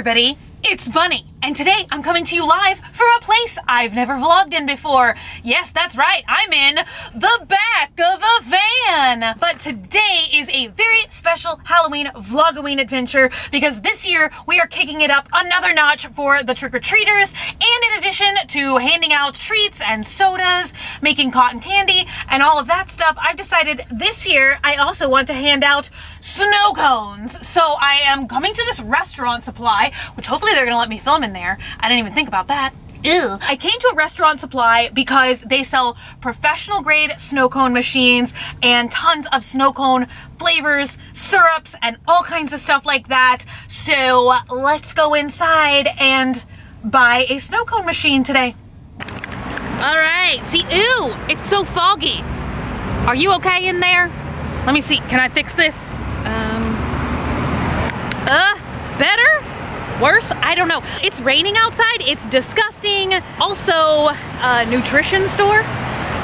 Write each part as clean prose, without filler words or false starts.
everybody, it's Bunny, and today I'm coming to you live from a place I've never vlogged in before. Yes, that's right, I'm in the back of a van. But today is a very special Halloween vlogoween adventure because this year we are kicking it up another notch for the trick-or-treaters, and in addition to handing out treats and sodas, making cotton candy, and all of that stuff, I've decided this year I also want to hand out snow cones. So I am coming to this restaurant supply, which hopefully they're gonna let me film in there. I didn't even think about that. Ew. I came to a restaurant supply because they sell professional grade snow cone machines and tons of snow cone flavors, syrups, and all kinds of stuff like that. So let's go inside and buy a snow cone machine today. All right, see, ew, it's so foggy. Are you okay in there? Let me see, can I fix this? Better? Worse? I don't know. It's raining outside. It's disgusting. Also, a nutrition store.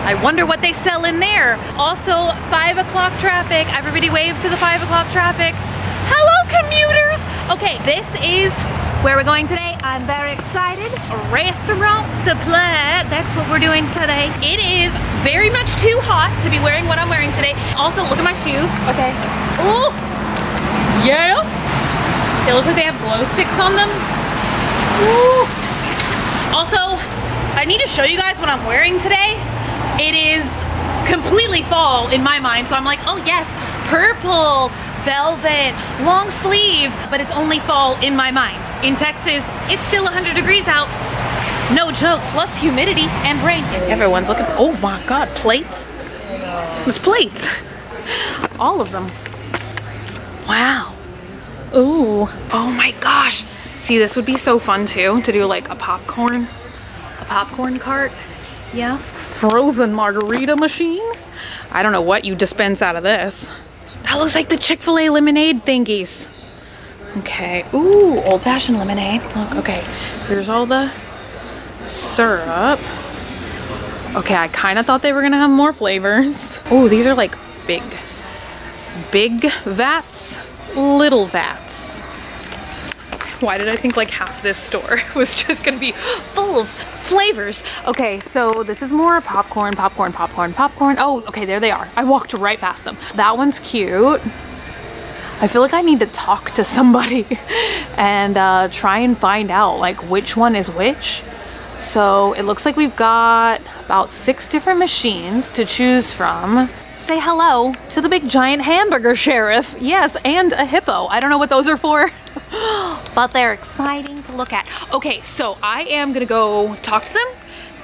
I wonder what they sell in there. Also, 5 o'clock traffic. Everybody wave to the 5 o'clock traffic. Hello, commuters. Okay, this is where we're going today. I'm very excited. Restaurant supply. That's what we're doing today. It is very much too hot to be wearing what I'm wearing today. Also, look at my shoes. Okay. Oh, yes. They look like they have glow sticks on them. Woo. Also, I need to show you guys what I'm wearing today. It is completely fall in my mind, so I'm like, oh yes, purple, velvet, long sleeve, but it's only fall in my mind. In Texas, it's still 100 degrees out. No joke, plus humidity and rain. And everyone's looking, oh my God, plates? There's plates. All of them. Wow. Ooh, oh my gosh. See, this would be so fun too, to do like a popcorn cart. Yeah. Frozen margarita machine. I don't know what you dispense out of this. That looks like the Chick-fil-A lemonade thingies. Okay, ooh, old-fashioned lemonade. Look, okay, here's all the syrup. Okay, I kind of thought they were gonna have more flavors. Ooh, these are like big vats. Little vats. Why did I think like half this store was just gonna be full of flavors? Okay, so this is more popcorn. Oh, okay, there they are. I walked right past them. That one's cute. I feel like I need to talk to somebody and try and find out like which one is which. So it looks like we've got about 6 different machines to choose from. Say hello to the big giant hamburger sheriff. Yes, and a hippo. I don't know what those are for, but they're exciting to look at. Okay, so I am gonna go talk to them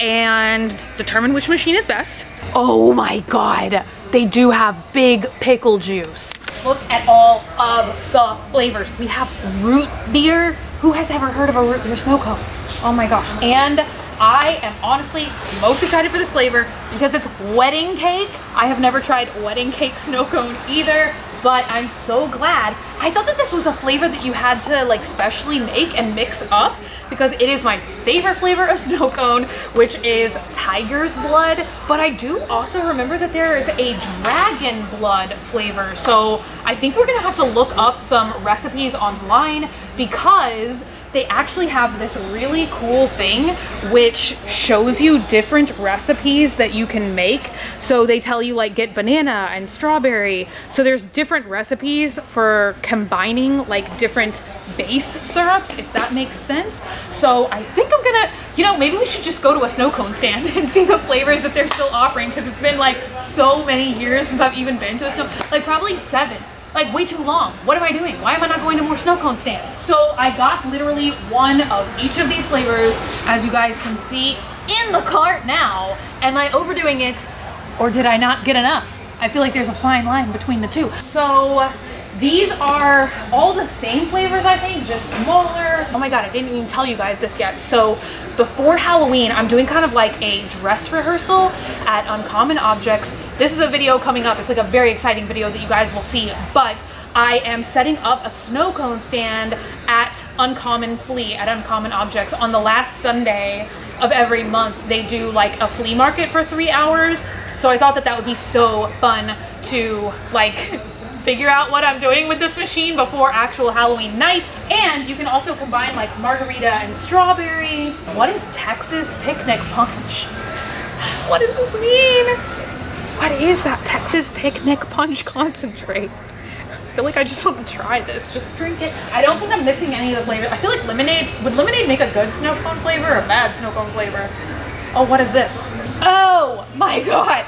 and determine which machine is best. Oh my God, they do have big pickle juice. Look at all of the flavors. We have root beer. Who has ever heard of a root beer snow cone? Oh my gosh. And I am honestly most excited for this flavor because it's wedding cake. I have never tried wedding cake snow cone either, but I'm so glad. I thought that this was a flavor that you had to like specially make and mix up because it is my favorite flavor of snow cone, which is tiger's blood. But I do also remember that there is a dragon blood flavor. So I think we're gonna have to look up some recipes online because they actually have this really cool thing which shows you different recipes that you can make. So they tell you like get banana and strawberry. So there's different recipes for combining like different base syrups, if that makes sense. So I think I'm gonna, you know, maybe we should just go to a snow cone stand and see the flavors that they're still offering because it's been like so many years since I've even been to a snow, like probably 7. Like way too long. What am I doing? Why am I not going to more snow cone stands? So I got literally one of each of these flavors, as you guys can see in the cart now. Am I overdoing it or did I not get enough? I feel like there's a fine line between the two. So these are all the same flavors, I think, just smaller. Oh my God, I didn't even tell you guys this yet. So before Halloween, I'm doing kind of like a dress rehearsal at Uncommon Objects. This is a video coming up. It's like a very exciting video that you guys will see, but I am setting up a snow cone stand at Uncommon Flea at Uncommon Objects on the last Sunday of every month. They do like a flea market for 3 hours. So I thought that that would be so fun to like figure out what I'm doing with this machine before actual Halloween night. And you can also combine like margarita and strawberry. What is Texas Picnic Punch? What does this mean? What is that Texas Picnic Punch concentrate? I feel like I just want to try this. Just drink it. I don't think I'm missing any of the flavors. I feel like lemonade, would lemonade make a good snow cone flavor or a bad snow cone flavor? Oh, what is this? Oh my God.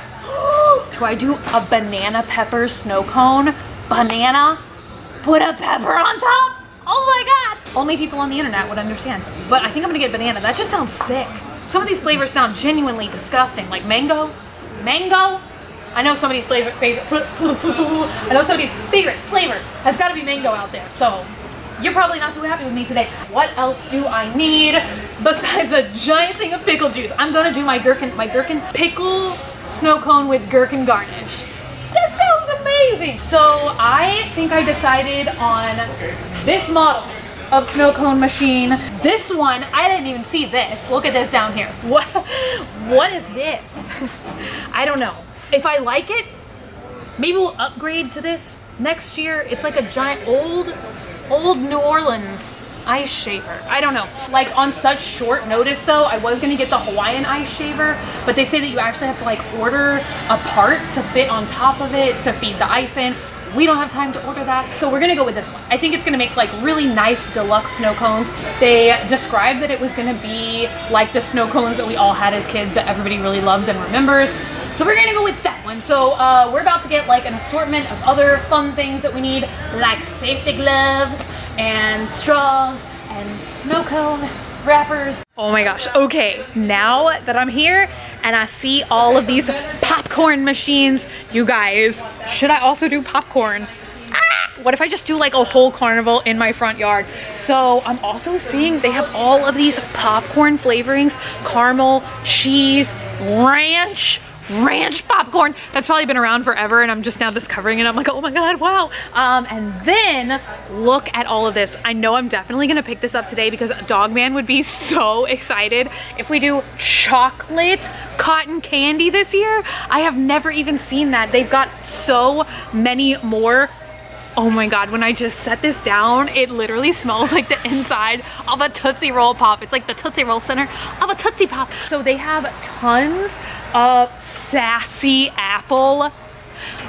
Do I do a banana pepper snow cone? Banana, put a pepper on top? Oh my God. Only people on the internet would understand. But I think I'm gonna get banana. That just sounds sick. Some of these flavors sound genuinely disgusting. Like mango, mango. I know somebody's favorite flavor has got to be mango out there. So you're probably not too happy with me today. What else do I need besides a giant thing of pickle juice? I'm gonna do my gherkin pickle snow cone with gherkin garnish. This sounds amazing. So I think I decided on this model of snow cone machine. This one, I didn't even see this. Look at this down here. What is this? I don't know. If I like it, maybe we'll upgrade to this next year. It's like a giant old New Orleans ice shaver. I don't know. Like on such short notice though, I was gonna get the Hawaiian ice shaver, but they say that you actually have to like order a part to fit on top of it to feed the ice in. We don't have time to order that, so we're gonna go with this one. I think it's gonna make like really nice deluxe snow cones. They described that it was gonna be like the snow cones that we all had as kids that everybody really loves and remembers. So we're gonna go with that one. So we're about to get like an assortment of other fun things that we need, like safety gloves and straws and snow cone wrappers. Oh my gosh, okay, now that I'm here and I see all of these popcorn machines, you guys, should I also do popcorn? What if I just do like a whole carnival in my front yard? So I'm also seeing they have all of these popcorn flavorings, caramel, cheese, ranch popcorn. That's probably been around forever and I'm just now discovering it. I'm like, oh my God, wow. And then look at all of this. I know I'm definitely gonna pick this up today because Dogman would be so excited if we do chocolate cotton candy this year. I have never even seen that. They've got so many more. Oh my God, when I just set this down, it literally smells like the inside of a Tootsie Roll Pop. It's like the Tootsie Roll center of a Tootsie Pop. So they have tons of sassy apple.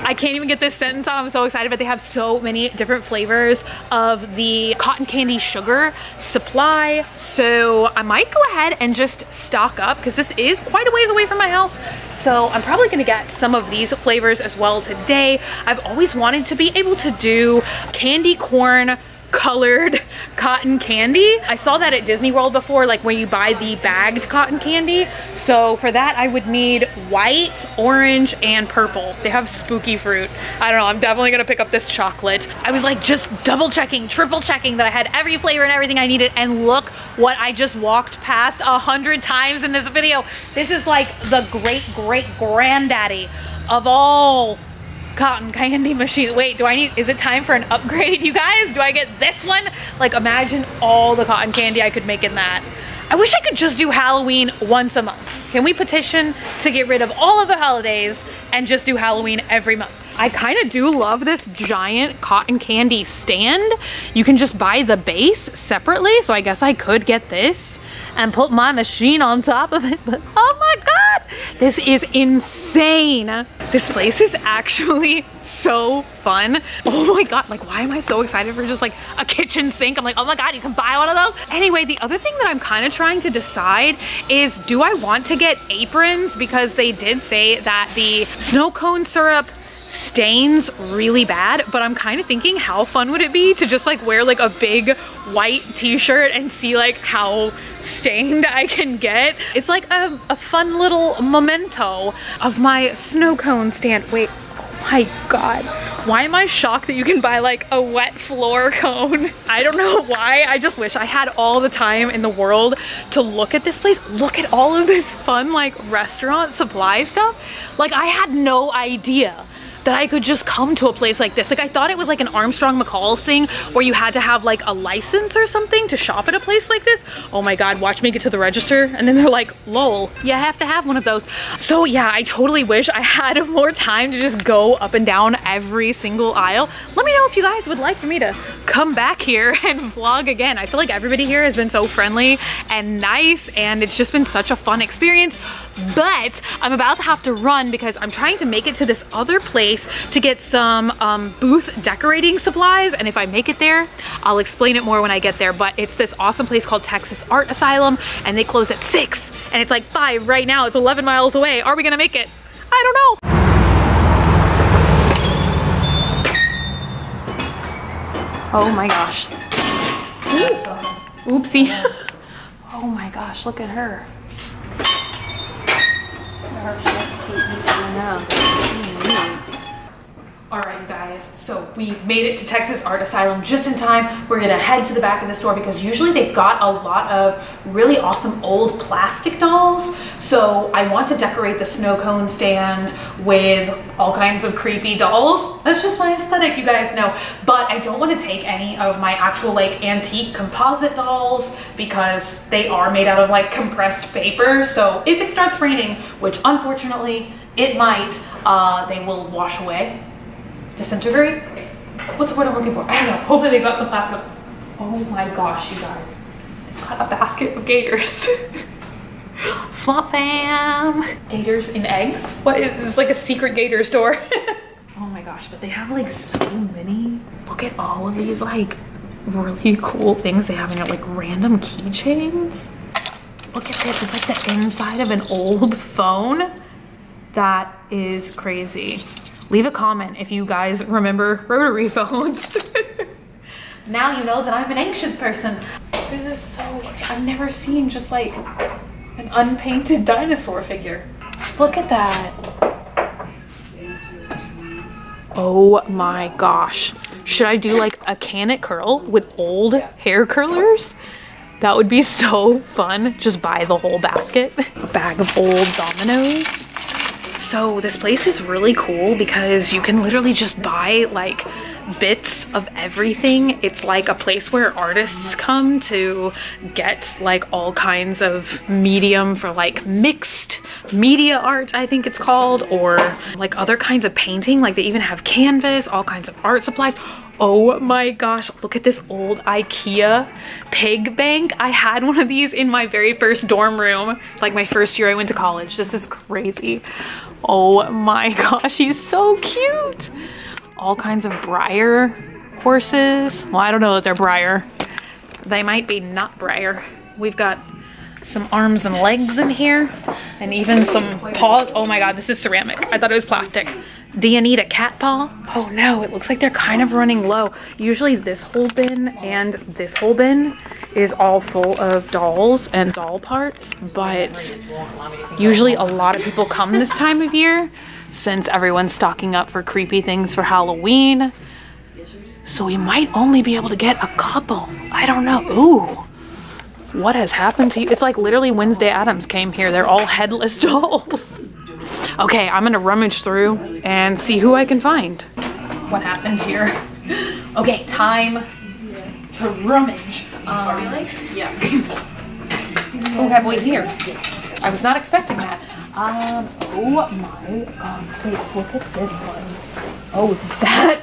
I can't even get this sentence out. I'm so excited, but they have so many different flavors of the cotton candy sugar supply. So I might go ahead and just stock up because this is quite a ways away from my house. So I'm probably gonna get some of these flavors as well today. I've always wanted to be able to do candy corn colored cotton candy. I saw that at Disney World before, like when you buy the bagged cotton candy. So for that, I would need white, orange, and purple. They have spooky fruit. I don't know, I'm definitely gonna pick up this chocolate. I was like just double checking, triple checking that I had every flavor and everything I needed, and look what I just walked past 100 times in this video. This is like the great granddaddy of all cotton candy machine. Wait, is it time for an upgrade, you guys? Do I get this one? Like imagine all the cotton candy I could make in that. I wish I could just do Halloween once a month. Can we petition to get rid of all of the holidays and just do Halloween every month? I kind of do love this giant cotton candy stand. You can just buy the base separately, so I guess I could get this and put my machine on top of it, but oh my God, this is insane. This place is actually so fun. Oh my God, like why am I so excited for just like a kitchen sink? I'm like, oh my God, you can buy one of those. Anyway, the other thing that I'm kind of trying to decide is, do I want to get aprons? Because they did say that the snow cone syrup stains really bad, but I'm kind of thinking how fun would it be to just like wear like a big white t-shirt and see like how stained I can get. It's like a fun little memento of my snow cone stand. Wait, oh my God. Why am I shocked that you can buy like a wet floor cone? I don't know why. I just wish I had all the time in the world to look at this place. Look at all of this fun like restaurant supply stuff. Like I had no idea that I could just come to a place like this. Like, I thought it was like an Armstrong McCall's thing where you had to have like a license or something to shop at a place like this. Oh my God, watch me get to the register. And then they're like, lol, you have to have one of those. So yeah, I totally wish I had more time to just go up and down every single aisle. Let me know if you guys would like for me to come back here and vlog again. I feel like everybody here has been so friendly and nice, and it's just been such a fun experience. But I'm about to have to run because I'm trying to make it to this other place to get some booth decorating supplies. And if I make it there, I'll explain it more when I get there. But it's this awesome place called Texas Art Asylum, and they close at 6 and it's like 5 right now. It's 11 miles away. Are we gonna make it? I don't know. Oh my gosh. Oopsie. Oh my gosh, look at her. Alright guys, so we made it to Texas Art Asylum just in time. We're gonna head to the back of the store because usually they've got a lot of really awesome old plastic dolls. So I want to decorate the snow cone stand with all kinds of creepy dolls. That's just my aesthetic, you guys know. But I don't want to take any of my actual like antique composite dolls because they are made out of like compressed paper. So if it starts raining, which unfortunately it might, they will wash away. Disintegrate? What's the word I'm looking for? I don't know. Hopefully they got some plastic. Oh my gosh, you guys. They've got a basket of gators. Swamp fam. Gators in eggs? What is this? Like a secret gator store. Oh my gosh, but they have like so many. Look at all of these like really cool things they have in there, like random keychains. Look at this. It's like the inside of an old phone. That is crazy. Leave a comment if you guys remember rotary phones. Now you know that I'm an ancient person. This is so, I've never seen just like an unpainted dinosaur figure. Look at that. Oh my gosh. Should I do like a can it curl with old hair curlers? That would be so fun. Just buy the whole basket. A bag of old dominoes. So this place is really cool because you can literally just buy like bits of everything. It's like a place where artists come to get like all kinds of medium for like mixed media art, I think it's called, or like other kinds of painting. Like they even have canvas, all kinds of art supplies. Oh my gosh, look at this old IKEA pig bank. I had one of these in my very first dorm room, like my first year I went to college. This is crazy. Oh my gosh, he's so cute. All kinds of Breyer horses. Well, I don't know that they're Breyer. They might be not Breyer. We've got some arms and legs in here, and even some paws. Oh my God, this is ceramic. I thought it was plastic. Do you need a cat paw? Oh no, it looks like they're kind of running low. Usually this whole bin and this whole bin is all full of dolls and doll parts, but usually a lot of people come this time of year since everyone's stocking up for creepy things for Halloween. So we might only be able to get a couple. I don't know. Ooh. What has happened to you? It's like literally Wednesday Addams came here. They're all headless dolls. Okay, I'm gonna rummage through and see who I can find. What happened here? Okay, time to rummage. Yeah. Oh, have we here? Yes. I was not expecting that. Oh my God. Wait, look at this one. Oh, that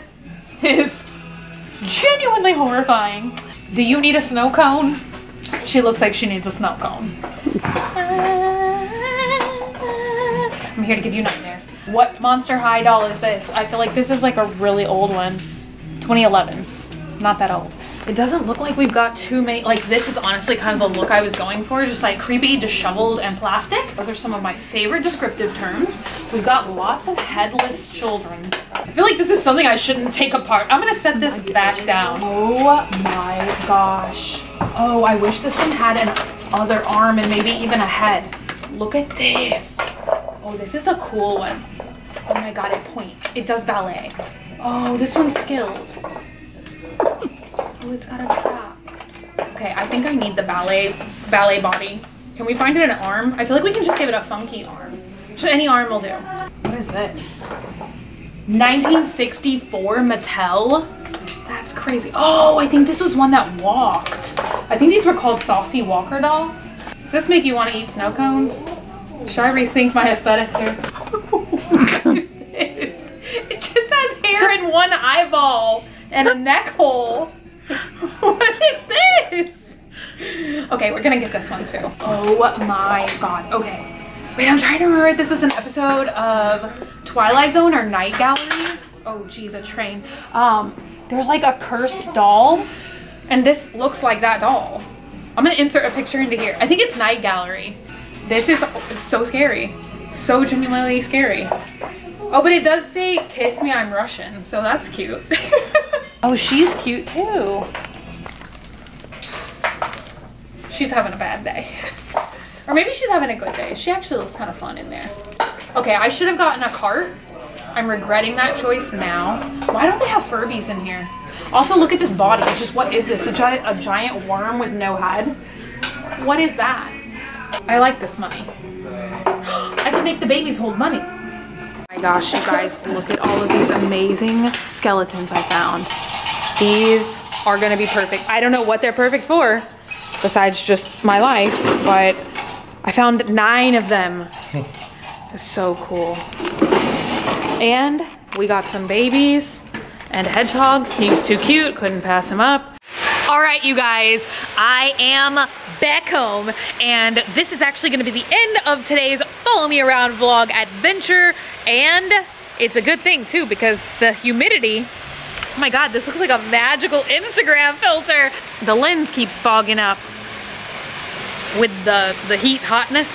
is genuinely horrifying. Do you need a snow cone? She looks like she needs a snow cone. I'm here to give you nightmares. What Monster High doll is this? I feel like this is like a really old one. 2011. Not that old. It doesn't look like we've got too many. Like this is honestly kind of the look I was going for. Just like creepy, disheveled, and plastic. Those are some of my favorite descriptive terms. We've got lots of headless children. I feel like this is something I shouldn't take apart. I'm gonna set this back down. Oh my gosh. Oh, I wish this one had an other arm and maybe even a head. Look at this. Oh, this is a cool one. Oh my God, it points. It does ballet. Oh, this one's skilled. Oh, it's got a trap. Okay, I think I need the ballet body. Can we find it an arm? I feel like we can just give it a funky arm. Just any arm will do. What is this? 1964 Mattel. That's crazy. Oh, I think this was one that walked. I think these were called Saucy Walker dolls. Does this make you want to eat snow cones? Should I rethink my aesthetic here? What is this? It just has hair in one eyeball and a neck hole. What is this? Okay, we're gonna get this one too. Oh my god. Okay. Wait, I'm trying to remember if this is an episode of Twilight Zone or Night Gallery. Oh geez, a train. There's like a cursed doll, and this looks like that doll. I'm gonna insert a picture into here. I think it's Night Gallery. This is so scary. So genuinely scary. Oh, but it does say, "Kiss me, I'm Russian," so that's cute. Oh, she's cute too. She's having a bad day. Or maybe she's having a good day. She actually looks kind of fun in there. Okay, I should have gotten a cart. I'm regretting that choice now. Why don't they have Furbies in here? Also, look at this body. It's just, what is this? A giant worm with no head? What is that? I like this money. I can make the babies hold money. Oh my gosh, you guys, look at all of these amazing skeletons I found. These are gonna be perfect. I don't know what they're perfect for, besides just my life, but I found 9 of them. It's so cool. And we got some babies and a hedgehog. He was too cute, couldn't pass him up. All right, you guys, I am back home, and this is actually gonna be the end of today's Follow Me Around vlog adventure, and it's a good thing too, because the humidity, oh my God, this looks like a magical Instagram filter. The lens keeps fogging up with the heat hotness.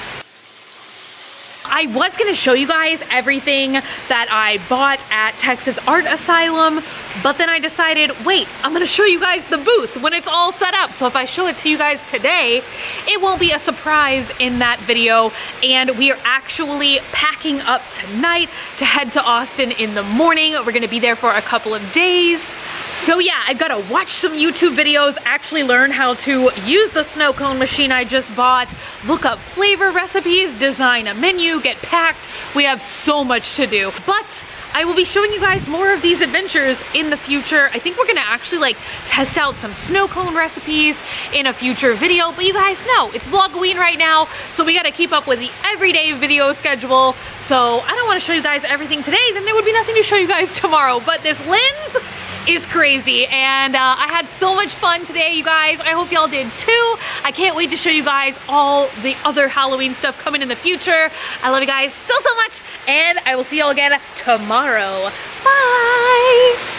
I was gonna show you guys everything that I bought at Texas Art Asylum, but then I decided, wait, I'm gonna show you guys the booth when it's all set up. So if I show it to you guys today, it won't be a surprise in that video. And we are actually packing up tonight to head to Austin in the morning. We're gonna be there for a couple of days. So yeah, I've got to watch some YouTube videos, actually learn how to use the snow cone machine I just bought, look up flavor recipes, design a menu, get packed. We have so much to do, but I will be showing you guys more of these adventures in the future. I think we're gonna actually like test out some snow cone recipes in a future video, but you guys know it's Vlogoween right now, so we gotta keep up with the everyday video schedule. So I don't wanna show you guys everything today, then there would be nothing to show you guys tomorrow, but this lens is crazy, and I had so much fun today, you guys. I hope y'all did too. I can't wait to show you guys all the other Halloween stuff coming in the future. I love you guys so much, and I will see y'all again tomorrow. Bye!